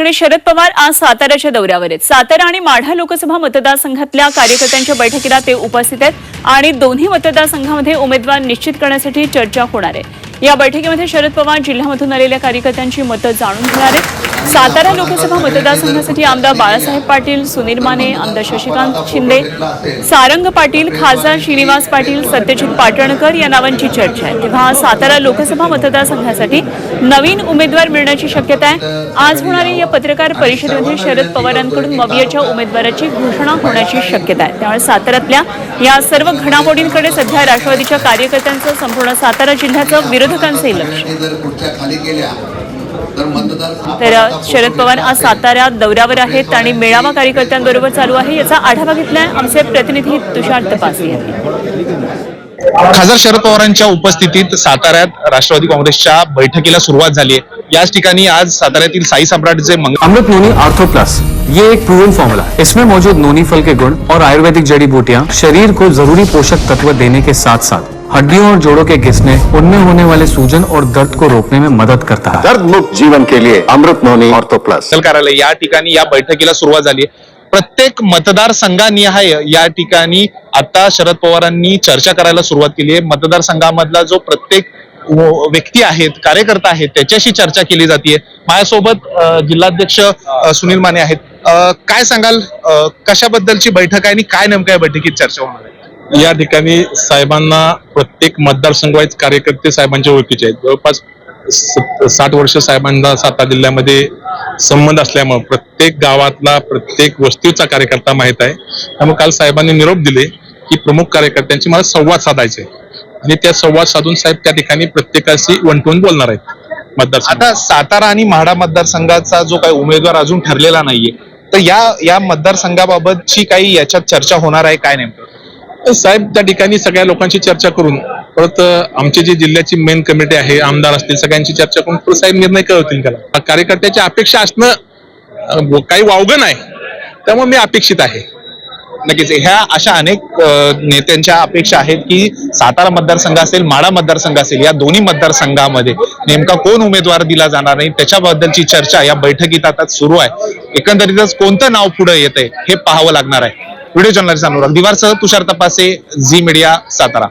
इकडे शरद पवार आज साताऱ्याच्या दौऱ्यावर आहेत। सातारा आणि माढा लोकसभा मतदारसंघातल्या कार्यकर्त्यांच्या बैठकीला ते उपस्थित आहेत आणि दोन्ही मतदारसंघामध्ये उमेदवार निश्चित करण्यासाठी चर्चा होणार आहे। या बैठकीमध्ये शरद पवार जिल्ह्यामधून आलेल्या कार्यकर्त्यांची मतं जाणून घेणार आहेत। सातारा लोकसभा मतदारसंघासाठी आमदार बाळासाहेब पाटील, सुनील माने, आमदार शशिकांत शिंदे, सारंग पाटील, खासदार श्रीनिवास पाटील, सत्यजित पाटणकर या नावांची चर्चा आहे। तेव्हा सातारा लोकसभा मतदारसंघासाठी नवीन उमेदवार मिळण्याची शक्यता आहे। आज होणाऱ्या या पत्रकार परिषदेमध्ये शरद पवारांकडून मवियाच्या उमेदवाराची घोषणा होण्याची शक्यता आहे। त्यामुळे साताऱ्यातल्या या सर्व घडामोडींकडे सध्या राष्ट्रवादीच्या कार्यकर्त्यांचं, संपूर्ण सातारा जिल्ह्याचं विरोधकांचंही लक्ष आहे। तर शरद पवार आज सातारा दौऱ्यावर आहेत आणि मेळावा कार्यकर्त्यांबरोबर चालू आहे। याचा आढावा घेतलाय आमचे प्रतिनिधी तुषार तपासे यांनी। खासदार शरद पवारांच्या उपस्थितीत साताऱ्यात राष्ट्रवादी कांग्रेसच्या बैठकीला सुरुवात झाली आहे। याच ठिकाणी आज साताऱ्यातील साई सम्राटचे अमृत नोनी आर्थो प्लस, ये एक प्रूवन फॉर्मूला है। इसमें मौजूद नोनी फल के गुण और आयुर्वेदिक जड़ी बूटियां शरीर को जरूरी पोषक तत्व देने के साथ साथ हड्डियों और जोड़ों के घिसने, उनमें होने वाले सूजन और दर्द को रोकने में मदद करता है। दर्द मुक्त जीवन के लिए अमृत नोनी आर्थो प्लस कार्यालय या ठिकाणी या बैठकीला सुरुवात झाली आहे। प्रत्येक मतदारसंघानिहाय या ठिकाणी आता शरद पवारांनी चर्चा करायला सुरुवात केली आहे। मतदारसंघामधला जो प्रत्येक व्यक्ती आहेत, कार्यकर्ता आहेत, त्याच्याशी चर्चा केली जाते। माझ्यासोबत जिल्हाध्यक्ष सुनील माने आहेत। काय सांगाल, कशाबद्दलची बैठक आहे आणि काय नेमक्या बैठकीत चर्चा होणार आहे? या ठिकाणी साहेबांना प्रत्येक मतदारसंघ वाईज कार्यकर्ते साहेबांच्या ओळखीचे आहेत। जवळपास 60 वर्ष साहेबांना सातारा जिल्ह्यामध्ये संबंध असल्यामुळे प्रत्येक गावातला, प्रत्येक वस्तीचा कार्यकर्ता माहित आहे। त्यामुळे काल साहेबांनी निरोप दिले की प्रमुख कार्यकर्त्यांची मला संवाद साधायचे आणि त्या संवाद साधून साहेब त्या ठिकाणी प्रत्येकाशी वनटून बोलणार आहेत। आता सातारा आणि माढा मतदारसंघाचा जो काही उमेदवार अजून ठरलेला नाहीये, तर या मतदारसंघाबाबतची काही याच्यात चर्चा होणार आहे काय नेमकं? साहेब त्या ठिकाणी सगळ्या लोकांची चर्चा करून परत आमची जी जिल्ह्याची मेन कमिटी आहे, आमदार असतील, सगळ्यांची चर्चा करून परत साहेब निर्णय कळवतील त्याला। कार्यकर्त्याची अपेक्षा असणं काही वावगं नाही, त्यामुळे मी अपेक्षित आहे। नक्कीच ह्या अशा अनेक नेत्यांच्या अपेक्षा आहेत की सातारा मतदारसंघ असेल, माढा मतदारसंघ असेल, या दोन्ही मतदारसंघामध्ये नेमका कोण उमेदवार दिला जाणार नाही त्याच्याबद्दलची चर्चा या बैठकीत आता सुरू आहे। एकंदरीतच कोणतं नाव पुढे येतंय हे पाहावं लागणार आहे। व्हिडिओ जर्नलिस्ट अनुराग दिवारसह तुषार तपासे, झी मीडिया, सातारा।